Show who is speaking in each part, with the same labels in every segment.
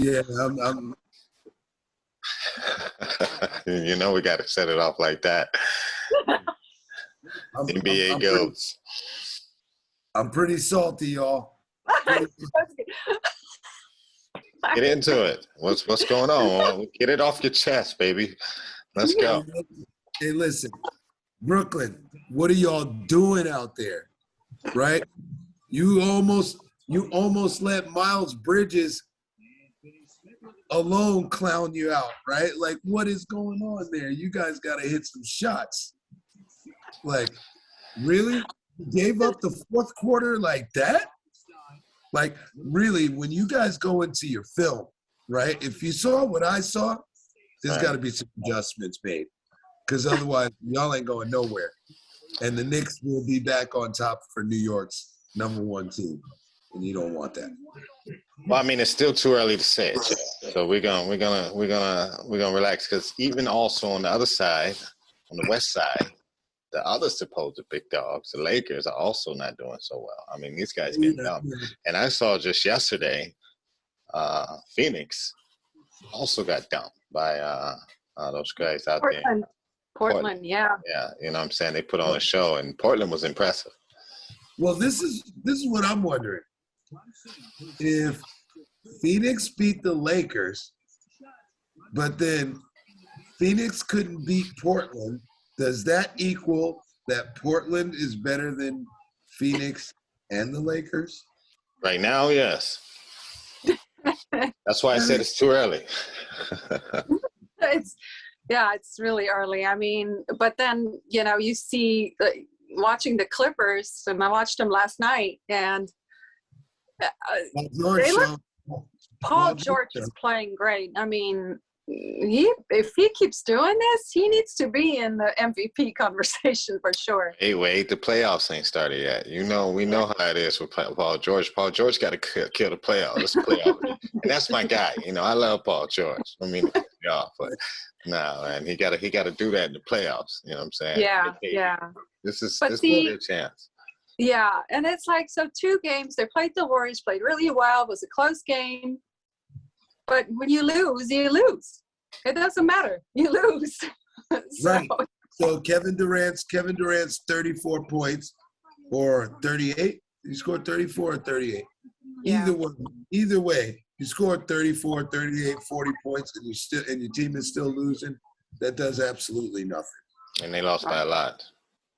Speaker 1: Yeah, I'm
Speaker 2: You know we got to set it off like that. NBA goats.
Speaker 1: I'm pretty salty, y'all.
Speaker 2: Get into it. What's going on? Get it off your chest, baby. Let's go.
Speaker 1: Hey, listen, Brooklyn, what are y'all doing out there? Right? You almost let Miles Bridges alone clown you out, right? Like, what is going on there? You guys got to hit some shots. Like, really? You gave up the fourth quarter like that? Like, really, when you guys go into your film, right? If you saw what I saw, there's got to be some adjustments made, because otherwise y'all ain't going nowhere. And the Knicks will be back on top for New York's #1 team, and you don't want that.
Speaker 2: Well, I mean, it's still too early to say it, so we're gonna relax, because even also on the other side, on the west side, the other supposed big dogs, the Lakers, are also not doing so well. I mean, these guys getting dumped. And I saw just yesterday, Phoenix also got dumped by those guys out there.
Speaker 3: Portland, yeah.
Speaker 2: Yeah, you know what I'm saying? They put on a show, and Portland was impressive.
Speaker 1: Well, this is what I'm wondering. If Phoenix beat the Lakers, but then Phoenix couldn't beat Portland, does that equal that Portland is better than Phoenix and the Lakers?
Speaker 2: Right now, yes. That's why I said it's too early.
Speaker 3: It's really early. I mean, but then, you see watching the Clippers, and I watched them last night, and Paul George is playing great. I mean, if he keeps doing this, he needs to be in the MVP conversation for sure.
Speaker 2: Hey, wait, the playoffs ain't started yet. We know how it is with Paul George. Paul George got to kill the playoffs. It's playoff, and that's my guy. I love Paul George. I mean, but no, and he got to do that in the playoffs. You know what I'm saying?
Speaker 3: Yeah.
Speaker 2: This will be a chance.
Speaker 3: Yeah, and it's like, so 2 games, they played the Warriors, played really well. It was a close game. But when you lose, you lose. It doesn't matter. You lose.
Speaker 1: Right. So Kevin Durant's 34 points or 38. He scored 34 or 38.
Speaker 3: Yeah.
Speaker 1: Either way, you scored 34, 38, 40 points, and your team is still losing. That does absolutely nothing. And
Speaker 2: they lost by a lot.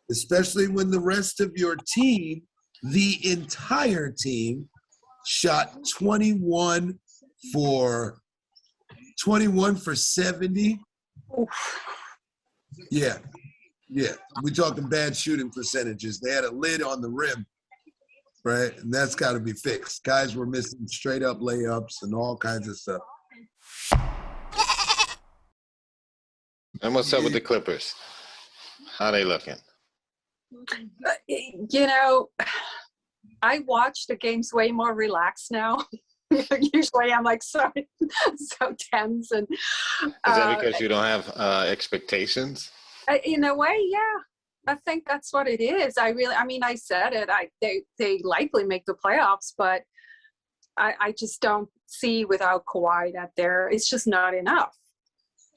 Speaker 1: Especially when the rest of your team, the entire team, shot 21 for 70. Yeah. We're talking bad shooting percentages. They had a lid on the rim, right? And that's got to be fixed. Guys were missing straight up layups and all kinds of stuff.
Speaker 2: And what's up with the Clippers? How they looking?
Speaker 3: I watch the games way more relaxed now. Usually I'm like so tense, and
Speaker 2: is that because you don't have expectations?
Speaker 3: In a way, yeah. I think that's what it is. I said it. They likely make the playoffs, but I just don't see without Kawhi that it's just not enough.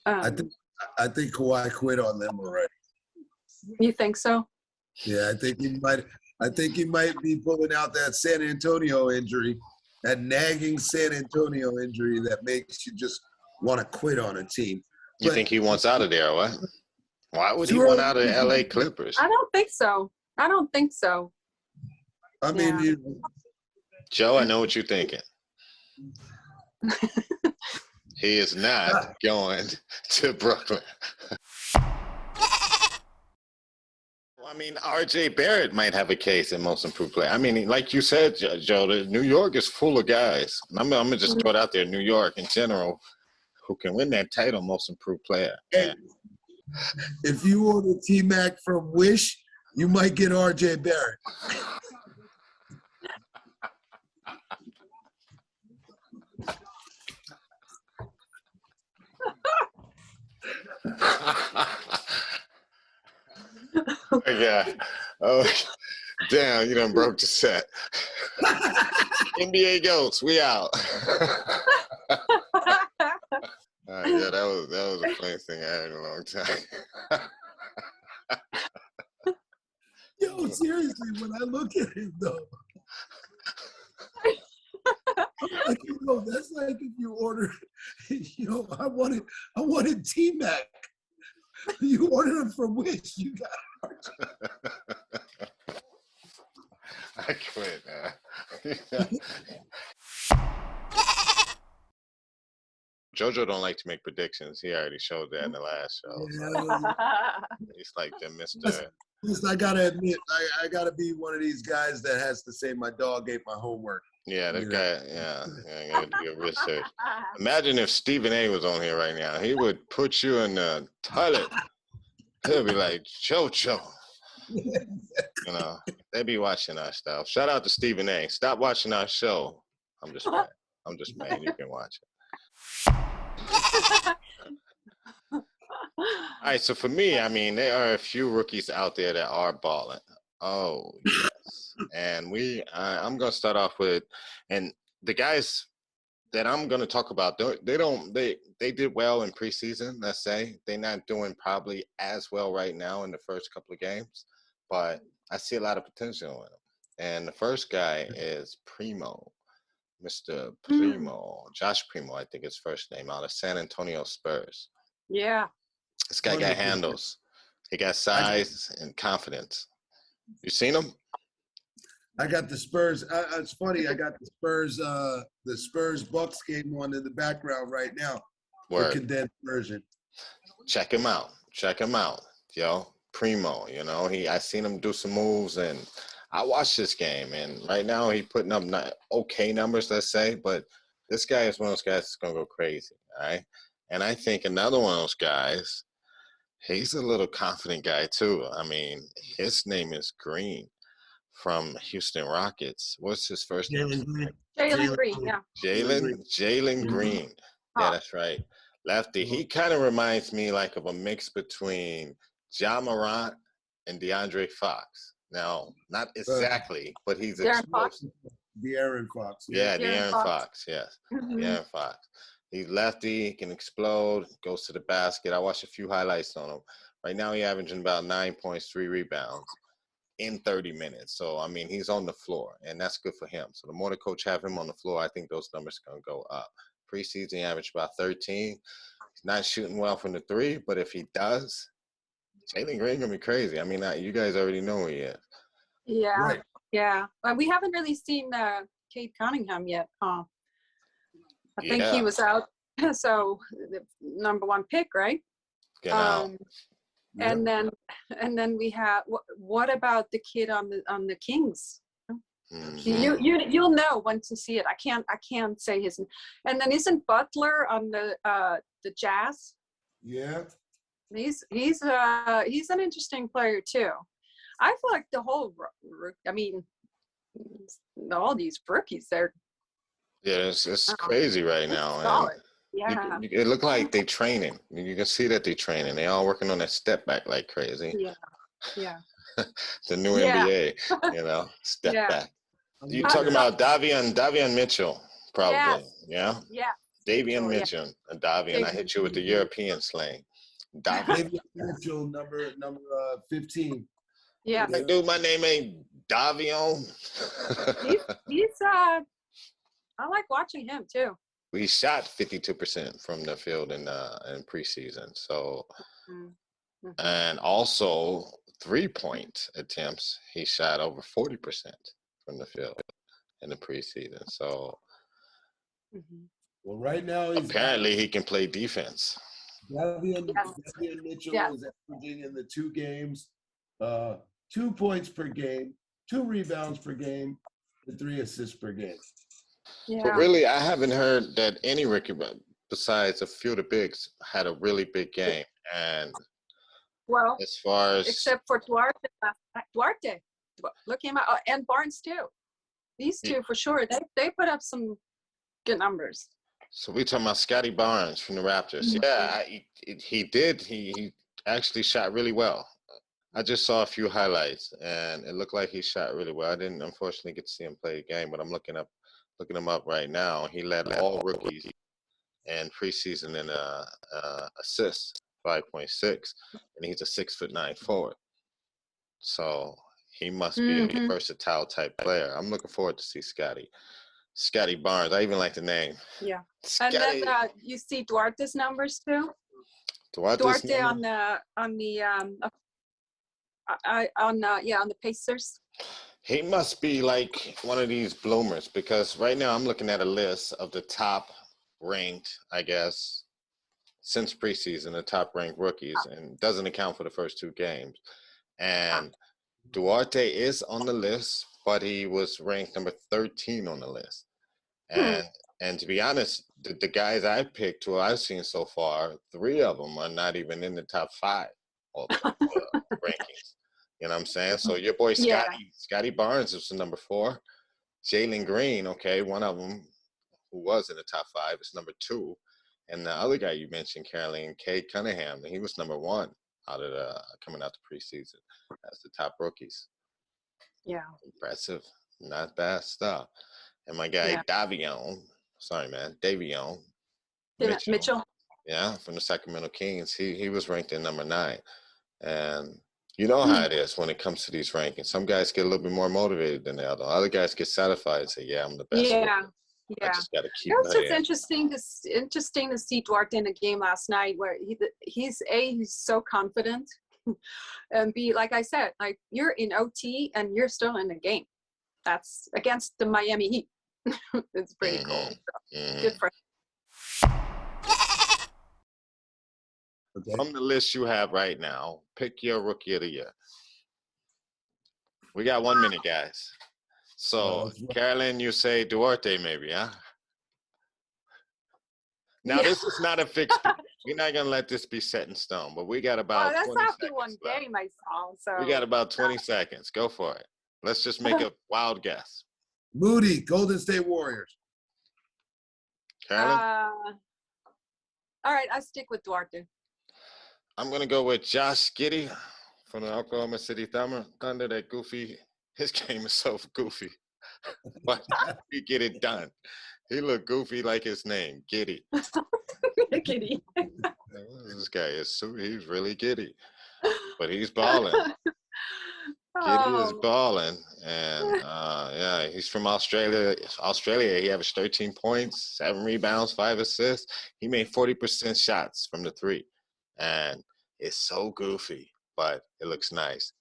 Speaker 1: I think Kawhi quit on them already.
Speaker 3: You think so?
Speaker 1: Yeah, I think he might be pulling out that San Antonio injury. That nagging San Antonio injury that makes you just want to quit on a team.
Speaker 2: You think he wants out of there, or what? Why would he want out of the LA Clippers?
Speaker 3: I don't think so.
Speaker 1: I mean,
Speaker 2: Joe, I know what you're thinking. He is not going to Brooklyn. I mean, R.J. Barrett might have a case in most improved player. I mean, like you said, Joe, New York is full of guys. I'm going to just throw it out there, New York in general, who can win that title, most improved player.
Speaker 1: Hey, if you order T-Mac from Wish, you might get R.J. Barrett.
Speaker 2: Yeah. Oh, damn, you done broke the set. NBA goats, we out. funniest thing I heard in a long time.
Speaker 1: Yo, seriously, when I look at him though, I'm like, that's like if you order, I wanted T-Mac. You ordered him from Wish. You got
Speaker 2: I quit, man. JoJo don't like to make predictions. He already showed that in the last show. So he's like the Mr.
Speaker 1: Listen, I gotta admit, I gotta be one of these guys that has to say my dog ate my homework.
Speaker 2: Yeah, that guy. Yeah, I gotta do your research. Imagine if Stephen A. was on here right now. He would put you in the toilet. He'll be like, JoJo. They be watching our stuff. Shout out to Stephen A. Stop watching our show. I'm just mad. You can watch it. All right, so for me, I mean, there are a few rookies out there that are balling. Oh, yes. And I'm going to start off with, and the guys that I'm going to talk about, they did well in preseason, let's say. They're not doing probably as well right now in the first couple of games, but I see a lot of potential in them. And the first guy is Primo, Mr. Primo, Josh Primo, I think his first name, out of San Antonio Spurs.
Speaker 3: Yeah.
Speaker 2: This guy got handles. He got size and confidence. You seen him?
Speaker 1: I got the Spurs. It's funny. I got the Spurs Bucks game on in the background right now. The condensed version.
Speaker 2: Check him out. Yo, Primo. I seen him do some moves, and I watched this game. And right now, he putting up not okay numbers, let's say. But this guy is one of those guys that's gonna go crazy. All right. And I think another one of those guys, he's a little confident guy too. I mean, his name is Green from Houston Rockets. What's his first name?
Speaker 3: Jalen Green, yeah.
Speaker 2: Jalen Green. Yeah, that's right. Lefty. He kind of reminds me like of a mix between Ja Morant and DeAndre Fox. Now, not exactly, but he's explosive.
Speaker 1: De'Aaron Fox.
Speaker 2: Yeah, De'Aaron Fox, yes. De'Aaron Fox. He's lefty, he can explode, goes to the basket. I watched a few highlights on him. Right now, he's averaging about 9 points, 3 rebounds in 30 minutes. So, I mean, he's on the floor, and that's good for him. So, the more the coach have him on the floor, I think those numbers are going to go up. Preseason, he averaged about 13. He's not shooting well from the three, but if he does, Jalen Green going to be crazy. I mean, you guys already know who he is.
Speaker 3: Yeah,
Speaker 1: right.
Speaker 3: Yeah. Well, we haven't really seen Cade Cunningham yet, huh? I think he was out. So the number 1 pick, right? And then we have what about the kid on the Kings?
Speaker 2: Mm-hmm.
Speaker 3: You'll know once you see it. I can't say his. And then isn't Butler on the Jazz?
Speaker 1: Yeah.
Speaker 3: He's an interesting player too. I feel like the whole, I mean, all these rookies, they're.
Speaker 2: Yeah, it's crazy right now.
Speaker 3: Solid. Yeah.
Speaker 2: It looked like they training. You can see that they training. They all working on that step back like crazy.
Speaker 3: Yeah.
Speaker 2: The new NBA, step back. You talking about Davion Mitchell, probably.
Speaker 3: Yes.
Speaker 2: Yeah. Davion Mitchell and Davion. I hit you with the European slang.
Speaker 1: Davion Mitchell, number 15.
Speaker 3: Yeah.
Speaker 2: Like, dude, my name ain't Davion.
Speaker 3: He's I like watching him too.
Speaker 2: We shot 52% from the field in preseason. So, and also 3-point attempts, he shot over 40% from the field in the preseason. So,
Speaker 1: well, right now
Speaker 2: apparently he can play defense.
Speaker 1: Davion Mitchell is averaging in the 2 games, 2 points per game, 2 rebounds per game, and 3 assists per game.
Speaker 3: Yeah.
Speaker 2: But really, I haven't heard that any rookie, besides a few of the bigs, had a really big game. And as far as
Speaker 3: except for Duarte, look him out, and Barnes too. These two for sure. They put up some good numbers.
Speaker 2: So we talking about Scotty Barnes from the Raptors. Yeah, he did. He actually shot really well. I just saw a few highlights, and it looked like he shot really well. I didn't, unfortunately, get to see him play the game, but I'm looking him up right now. He led all rookies and preseason in assists, 5.6, and he's a 6'9" forward. So he must be a
Speaker 3: Mhm.
Speaker 2: versatile type player. I'm looking forward to see Scotty Barnes. I even like the name.
Speaker 3: Yeah. And
Speaker 2: Scotty.
Speaker 3: then you see Duarte's numbers too.
Speaker 2: Duarte's
Speaker 3: Duarte
Speaker 2: number?
Speaker 3: on the Pacers.
Speaker 2: He must be like one of these bloomers, because right now I'm looking at a list of the top ranked, I guess, since preseason, the top ranked rookies, and doesn't account for the first 2 games. And Duarte is on the list, but he was ranked number 13 on the list. And to be honest, the guys I picked, who I've seen so far, 3 of them are not even in the top 5 of the rankings. You know what I'm saying? So your boy
Speaker 3: Yeah.
Speaker 2: Scotty Barnes is number 4. Jalen Green, okay, one of them who was in the top 5 is number 2. And the other guy you mentioned, Caroline, Cade Cunningham, he was number 1 out of coming out the preseason as the top rookies.
Speaker 3: Yeah.
Speaker 2: Impressive. Not bad stuff. And my guy Davion
Speaker 3: Mitchell.
Speaker 2: Yeah, from the Sacramento Kings. He was ranked in number 9. And you know how it is when it comes to these rankings. Some guys get a little bit more motivated than the other. Other guys get satisfied and say, "Yeah, I'm the best."
Speaker 3: Yeah.
Speaker 2: I just got to keep.
Speaker 3: It was just
Speaker 2: playing.
Speaker 3: interesting to see Duarte in the game last night, where he's so confident, and B, like I said, like you're in OT and you're still in the game. That's against the Miami Heat. It's pretty cool. So, good for him.
Speaker 1: Okay.
Speaker 2: From the list you have right now, pick your rookie of the year. We got 1 minute, guys. So, Carolyn, you say Duarte, maybe, huh? Now, this is not a fixed. We're not gonna let this be set in stone, but we got about.
Speaker 3: That's
Speaker 2: 20
Speaker 3: after
Speaker 2: seconds
Speaker 3: one
Speaker 2: left.
Speaker 3: game I saw. So
Speaker 2: We got about 20 seconds. Go for it. Let's just make a wild guess.
Speaker 1: Moody, Golden State Warriors.
Speaker 2: Carolyn?
Speaker 3: All right, I'll stick with Duarte.
Speaker 2: I'm going to go with Josh Giddey from the Oklahoma City Thunder. That goofy. His game is so goofy. But he get it done. He looked goofy like his name, Giddey.
Speaker 3: Giddy.
Speaker 2: This guy he's really giddy. But he's balling. Giddey is balling. And, he's from Australia. He averaged 13 points, 7 rebounds, 5 assists. He made 40% shots from the 3. And it's so goofy, but it looks nice.